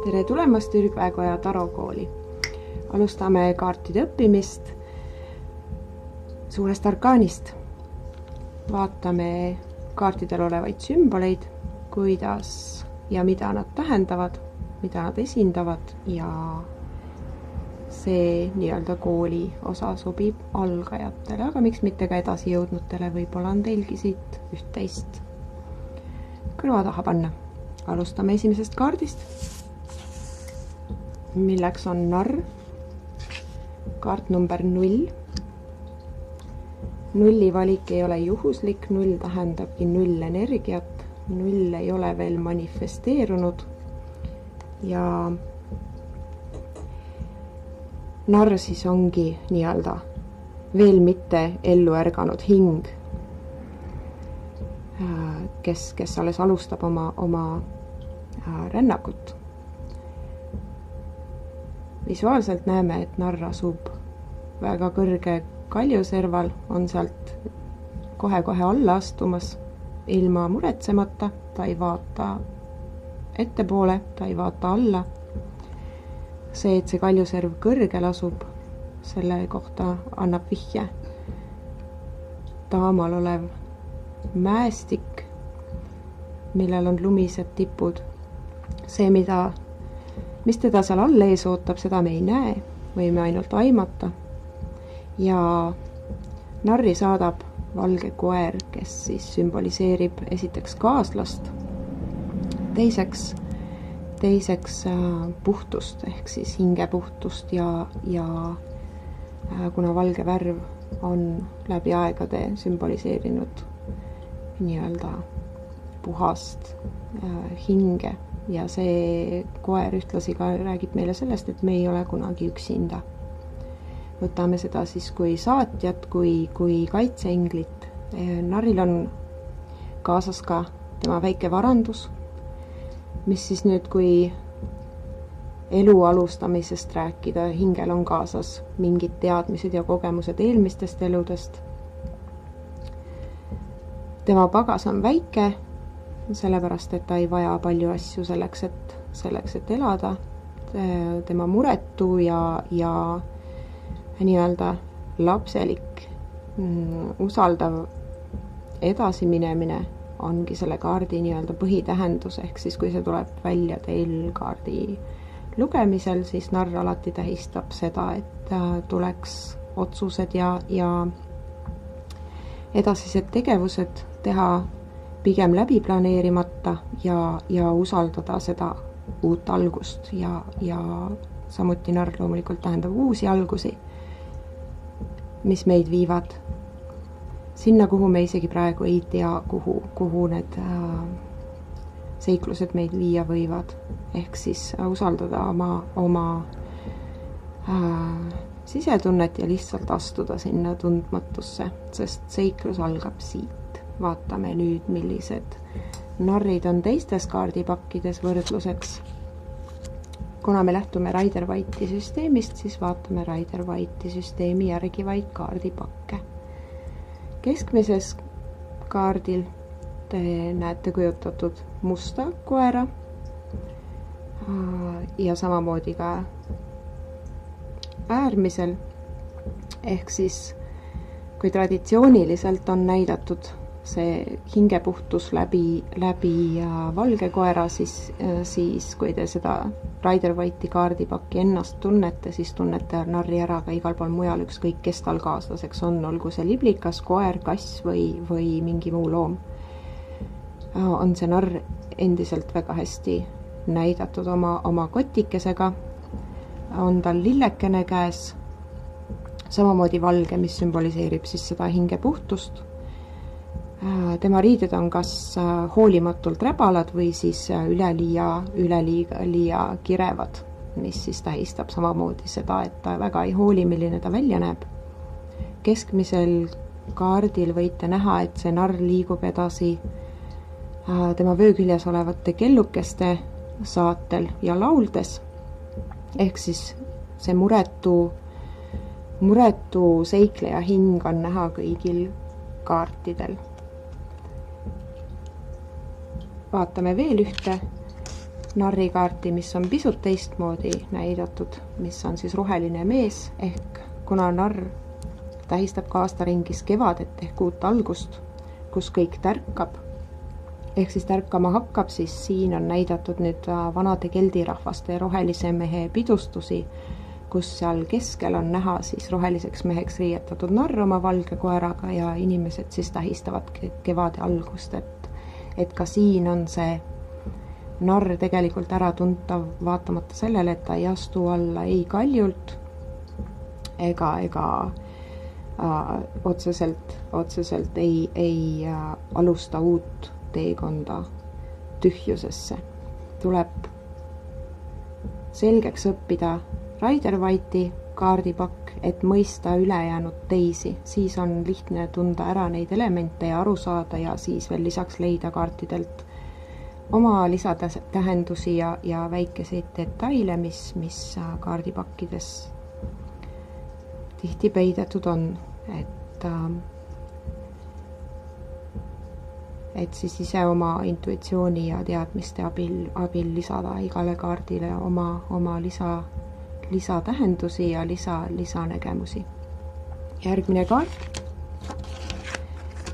Tere tulemast Ürgväekoja tarokooli. Alustame kaartide õppimist suurest arkaanist. Vaatame kaartidel olevaid sümboleid, kuidas ja mida nad tähendavad, mida nad esindavad ja see nii-öelda kooli osa sobib algajatele, aga miks mitte ka edasi jõudnutele, võib-olla on teilgi siit üht-teist kõrva taha panna. Alustame esimesest kaardist, milleks on narr, kaart number 0. Nulli valik ei ole juhuslik, 0 tähendabki 0 energiat, 0 ei ole veel manifesteerunud ja narr siis ongi nii-öelda veel mitte ellu ärganud hing, kes alles alustab oma rännakut. Visuaalselt näeme, et narr asub väga kõrge kaljuserval, on sealt kohe-kohe alla astumas ilma muretsemata, ta ei vaata ettepoole, ta ei vaata alla. See, et see kaljuserv kõrgel asub, selle kohta annab vihje taamal olev mäestik, millel on lumised tipud. See, mis teda seal all ees ootab, seda me ei näe, võime ainult aimata. Ja narri saadab valge koer, kes siis sümboliseerib esiteks kaaslast, teiseks puhtust ehk siis hingepuhtust ja kuna valge värv on läbi aegade sümboliseerinud nii-öelda puhast hinge ja see koer ühtlasi ka räägib meile sellest, et me ei ole kunagi üksinda. Võtame seda siis kui saatjat, kui kaitseinglit. Narril on kaasas ka tema väike varandus, mis siis nüüd, kui elu alustamisest rääkida, hingel on kaasas mingid teadmised ja kogemused eelmistest eludest. Tema pagas on väike, sellepärast, et ta ei vaja palju asju selleks, et elada. Tema muretu ja nii-öelda lapselik, usaldav edasiminemine ongi selle kaardi nii-öelda põhitähendus, ehk siis kui see tuleb välja teil kaardi lugemisel, siis narr alati tähistab seda, et tuleks otsused ja edasised tegevused teha pigem läbi planeerimata ja usaldada seda uut algust ja samuti narr loomulikult tähendab uusi algusi, mis meid viivad sinna, kuhu me isegi praegu ei tea, kuhu need seiklused meid viia võivad. Ehk siis usaldada oma sisetunnet ja lihtsalt astuda sinna tundmatusse, sest seiklus algab siit. Vaatame nüüd, millised narrid on teistes kaardipakkides võrdluseks. Kuna me lähtume Rider-Waite'i süsteemist, siis vaatame Rider-Waite'i süsteemi järgi vaid kaardipakke. Keskmises kaardil te näete kujutatud musta koera ja samamoodi ka äärmisel, ehk siis kui traditsiooniliselt on näidatud see hingepuhtus läbi valge koera, siis kui te seda Rider-Waite'i kaardipakki ennast tunnete, siis tunnete narri ära ka igal pool mujal, ükskõik kes tal kaaslaseks on, olgu see liblikas, koer, kass või mingi muu loom. On see narr endiselt väga hästi näidatud oma kotikesega, on tal lillekene käes, samamoodi valge, mis sümboliseerib siis seda hingepuhtust. Tema riided on kas hoolimatult räbalad või siis üleliia kirevad, mis siis tähistab samamoodi seda, et ta väga ei hooli, milline ta välja näeb. Keskmisel kaardil võite näha, et see narr liigub edasi tema vööküljes olevate kellukeste saatel ja lauldes. Ehk siis see muretu seikleja hing on näha kõigil kaartidel. Vaatame veel ühte narrikaarti, mis on pisut teistmoodi näidatud, mis on siis roheline mees, ehk kuna narr tähistab ka aastaringis kevadet ehk uut algust, kus kõik tärkab, ehk siis tärkama hakkab, siis siin on näidatud nüüd vanade keldirahvaste rohelise mehe pidustusi, kus seal keskel on näha siis roheliseks meheks riietatud narr oma valge koeraga ja inimesed siis tähistavad kevade algust, et ka siin on see narr tegelikult ära tuntav, vaatamata sellele, et ta ei astu alla ei kaljult ega otseselt ei alusta uut teekonda tühjusesse. Tuleb selgeks õppida Rider-Waite'i kaardipakk, et mõista ülejäänud teisi, siis on lihtne tunda ära neid elemente ja aru saada ja siis veel lisaks leida kaartidelt oma lisatähendusi ja väikeseid detaile, mis kaardipakkides tihti peidetud on, et siis ise oma intuitsiooni ja teadmiste abil lisada igale kaardile oma lisatähendusi ja lisanägemusi. Järgmine kaart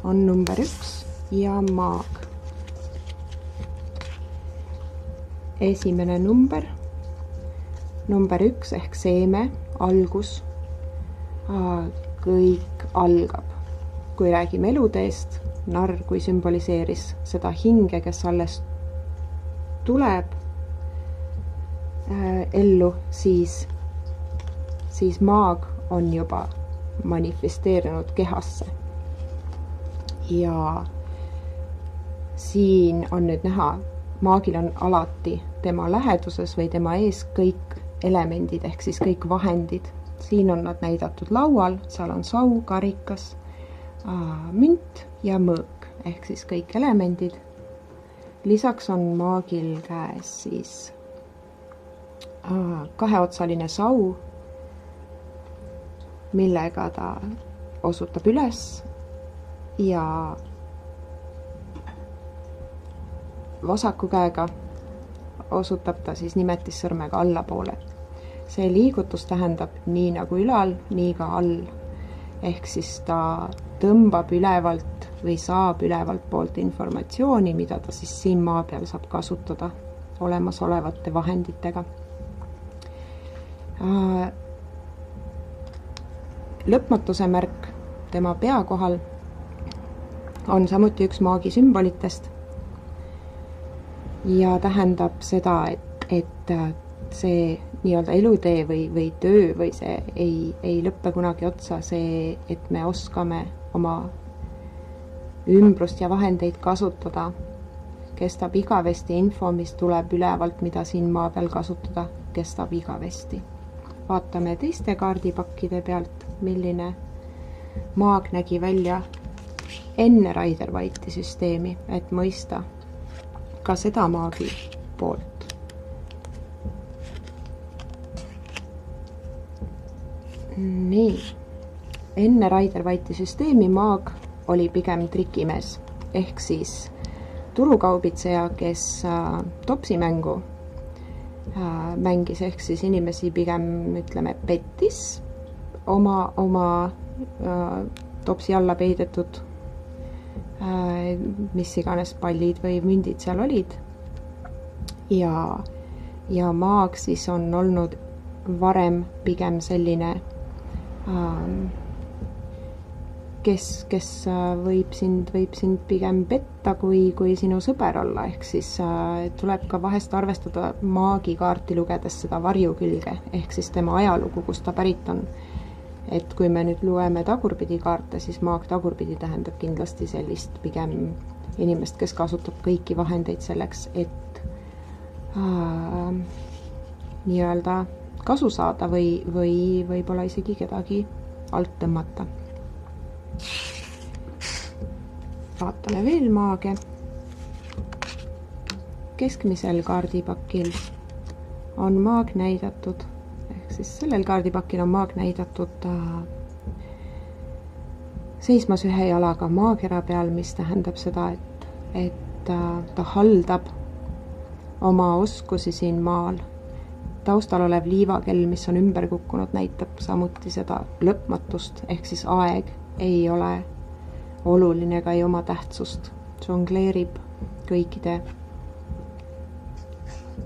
on number 1 ja maag. Esimene number 1 ehk seeme, algus, kõik algab. Kui räägime eluteest, narr kui sümboliseeris seda hinge, kes alles tuleb ellu, siis maag on juba manifesteerinud kehasse. Ja siin on nüüd näha, maagil on alati tema läheduses või tema ees kõik elemendid ehk siis kõik vahendid. Siin on nad näidatud laual, seal on sau, karikas, münt ja mõõk ehk siis kõik elemendid. Lisaks on maagil käes siis kaheotsaline sau, millega ta osutab üles ja vasaku käega osutab ta siis nimetissõrmega allapoole. See liigutus tähendab nii nagu ülal, nii ka all. Ehk siis ta tõmbab ülevalt või saab ülevalt poolt informatsiooni, mida ta siis siin maa peal saab kasutada olemasolevate vahenditega. Lõpmatuse märk tema pea kohal on samuti üks maagi sümbolitest ja tähendab seda, et see nii-öelda elutee või töö või see ei lõppe kunagi otsa, see, et me oskame oma ümbrust ja vahendeid kasutada, kestab igavesti. Info, mis tuleb ülevalt, mida siin maa peal kasutada, kestab igavesti. Vaatame teiste kaardipakkide pealt, milline maag nägi välja enne Rider-Waite'i süsteemi, et mõista ka seda maagi poolt. Nii, enne Rider-Waite'i süsteemi maag oli pigem trikimees, ehk siis turukaubitseja, kes topsimängu mängis, ehk siis inimesi pigem, ütleme, pettis oma topsi alla peidetud, mis iganes pallid või mündid seal olid. Ja maag siis on olnud varem pigem selline, kes võib sind pigem petta kui sinu sõber olla, ehk siis tuleb ka vahest arvestada maagikaarti lugedes seda varju külge, ehk siis tema ajalugu, kust ta pärit on. Et kui me nüüd loeme tagurpidi kaarte, siis maag tagurpidi tähendab kindlasti sellist pigem inimest, kes kasutab kõiki vahendeid selleks, et nii-öelda kasu saada või võib-olla isegi kedagi alt tõmmata. Vaatame veel maage. Keskmisel kaardipakil on maag näidatud, ehk siis sellel kaardipakil on maag näidatud seismas ühe jalaga maakera peal, mis tähendab seda, et ta haldab oma oskusi siin maal. Taustal olev liivakell, mis on ümber kukkunud, näitab samuti seda lõpmatust, ehk siis aeg ei ole oluline ega ei oma tähtsust. Žongleerib kõikide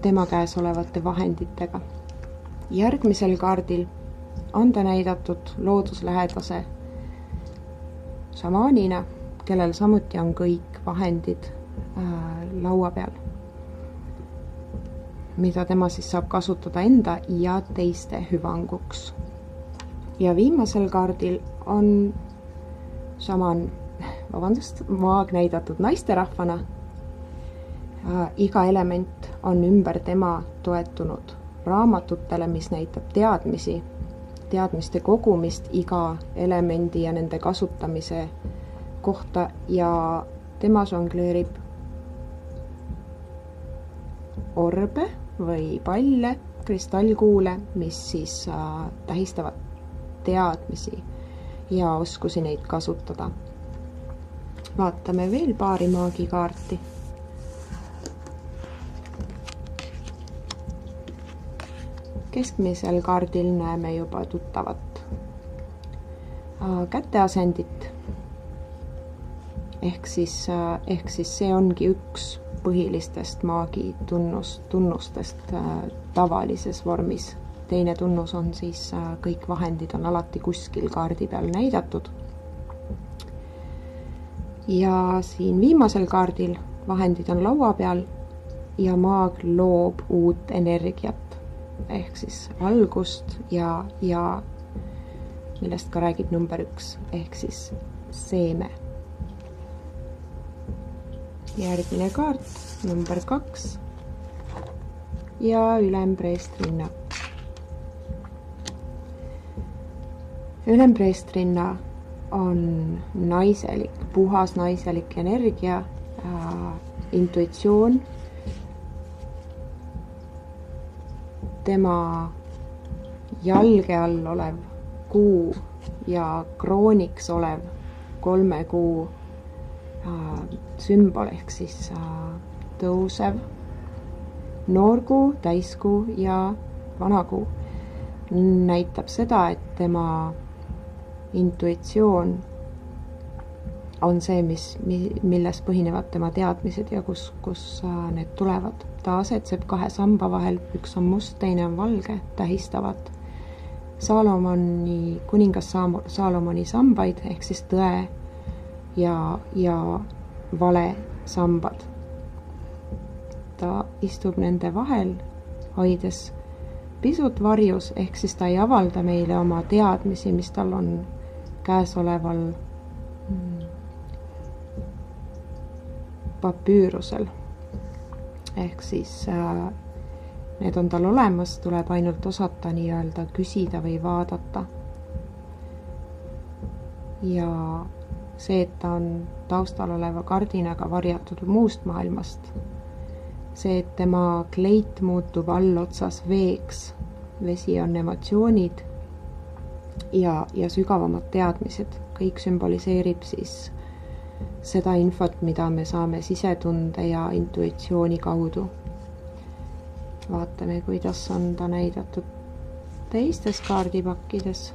tema käes olevate vahenditega. Järgmisel kaardil on ta näidatud looduslähedase šamaanina, kellel samuti on kõik vahendid laua peal, mida tema siis saab kasutada enda ja teiste hüvanguks. Ja viimasel kaardil on šaman, maag näidatud naisterahvana. Iga element on ümber tema toetunud raamatutele, mis näitab teadmiste kogumist iga elemendi ja nende kasutamise kohta ja tema žongleerib orbe või palle, kristallkuule, mis siis tähistavad teadmisi ja oskusi neid kasutada. Vaatame veel paari maagikaarti. Keskmisel kaardil näeme juba tuttavat käteasendit. Ehk siis see ongi üks põhilistest maagi tunnustest tavalises vormis. Teine tunnus on siis kõik vahendid on alati kuskil kaardi peal näidatud. Ja siin viimasel kaardil vahendid on laua peal ja maag loob uut energiat. Ehk siis algust ja millest ka räägib number 1, ehk siis seeme. Järgmine kaart, number 2 ja ülempreestrinna. Ülempreestrinna on naiselik, puhas naiselik energia, intuitsioon. Tema jalge all olev kuu ja krooniks olev 3 kuu sümbol ehk siis tõusev noorkuu, täiskuu ja vanakuu näitab seda, et tema intuitsioon on see, milles põhinevad tema teadmised ja kus need tulevad. Ta asetseb 2 samba vahel, üks on must, teine on valge, tähistavad kuningas Saalomoni sambaid ehk siis tõe ja vale sambad. Ta istub nende vahel, hoides pisut varjus, ehk siis ta ei avalda meile oma teadmisi, mis tal on käesoleval papüürusel. Ehk siis need on tal olemas, tuleb ainult osata nii-öelda küsida või vaadata. Ja see, et ta on taustal oleva kardinaga varjatud muust maailmast, see, et tema kleit muutub allotsas veeks, vesi on emotsioonid ja sügavamad teadmised, kõik sümboliseerib siis seda infot, mida me saame sisetunde ja intuitsiooni kaudu. Vaatame, kuidas on ta näidatud teistes kaardipakkides.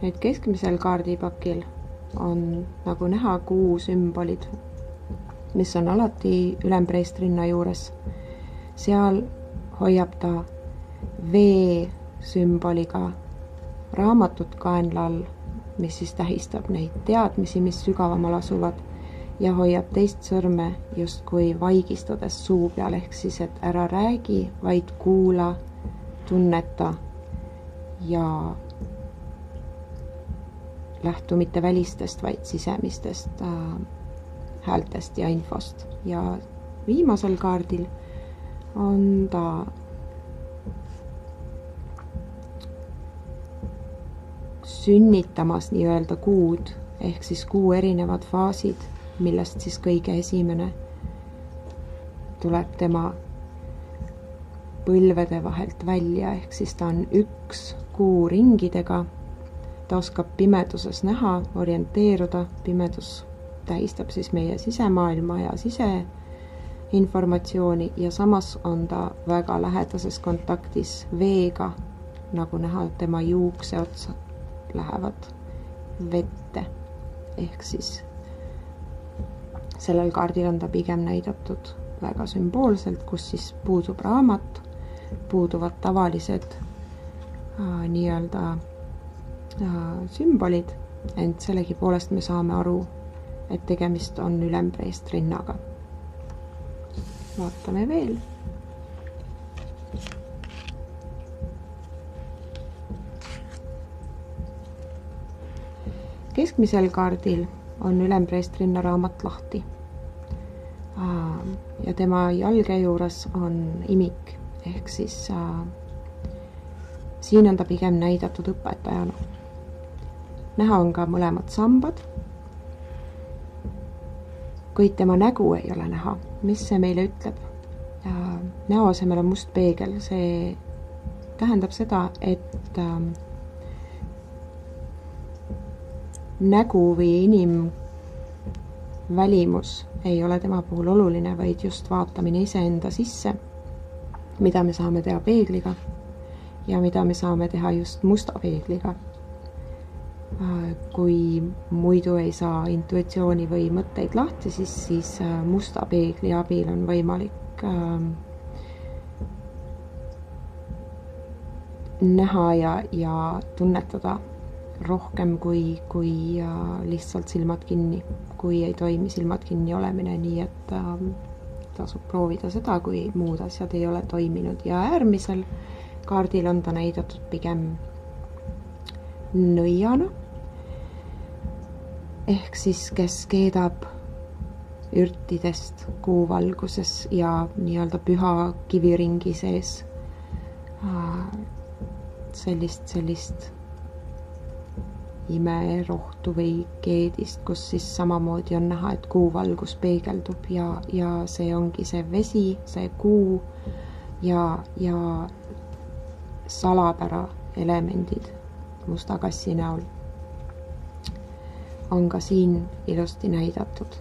Nüüd keskmisel kaardipakil on nagu näha kuu sümbolid, mis on alati ülempreestrinna juures. Seal hoiab ta vee sümboliga raamatut kaenla all, mis siis tähistab neid teadmisi, mis sügavamal asuvad ja hoiab teist sõrme justkui vaigistades suu peal, ehk siis, et ära räägi, vaid kuula, tunneta ja lähtu mitte välistest, vaid sisemistest häältest ja infost. Ja viimasel kaardil on ta sünnitamas nii-öelda kuud, ehk siis kuu erinevad faasid, millest siis kõige esimene tuleb tema põlvede vahelt välja, ehk siis ta on 1 kuu ringidega. Ta oskab pimeduses näha, orienteeruda. Pimedus tähistab siis meie sisemaailma ja informatsiooni ja samas on ta väga lähedases kontaktis veega, nagu näha, tema juukseotsad lähevad vette, ehk siis sellel kaardil on ta pigem näidatud väga sümboolselt, kus siis puudub raamat, puuduvad tavalised nii-öelda sümbolid, ent sellegipoolest me saame aru, et tegemist on ülempreestrinnaga. Vaatame veel. Keskmisel kaardil on ülempreestrinna raamat lahti. Ja tema jalge juures on imik, ehk siis siin on ta pigem näidatud õpetajana. Näha on ka mõlemad sambad, kuid tema nägu ei ole näha. Mis see meile ütleb? Näo asemel on must peegel. See tähendab seda, et nägu või inimvälimus ei ole tema puhul oluline, vaid just vaatamine iseenda sisse, mida me saame teha peegliga ja mida me saame teha just musta peegliga. Kui muidu ei saa intuitsiooni või mõtteid lahti, siis musta peegli abil on võimalik näha ja tunnetada rohkem kui lihtsalt silmad kinni, kui ei toimi silmad kinni olemine, nii et tasub proovida seda, kui muud asjad ei ole toiminud. Ja äärmisel kaardil on ta näidatud pigem nõiana, ehk siis kes keedab ürtidest kuuvalguses ja nii-öelda püha kiviringi sees sellist imerohtu või keedist, kus siis samamoodi on näha, et kuuvalgus peegeldub ja see ongi see vesi, see kuu ja salapära elemendid musta kassi näol on ka siin ilusti näidatud.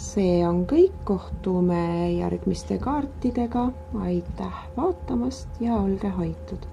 See on kõik, kohtume järgmiste kaartidega, aitäh vaatamast ja olge hoitud!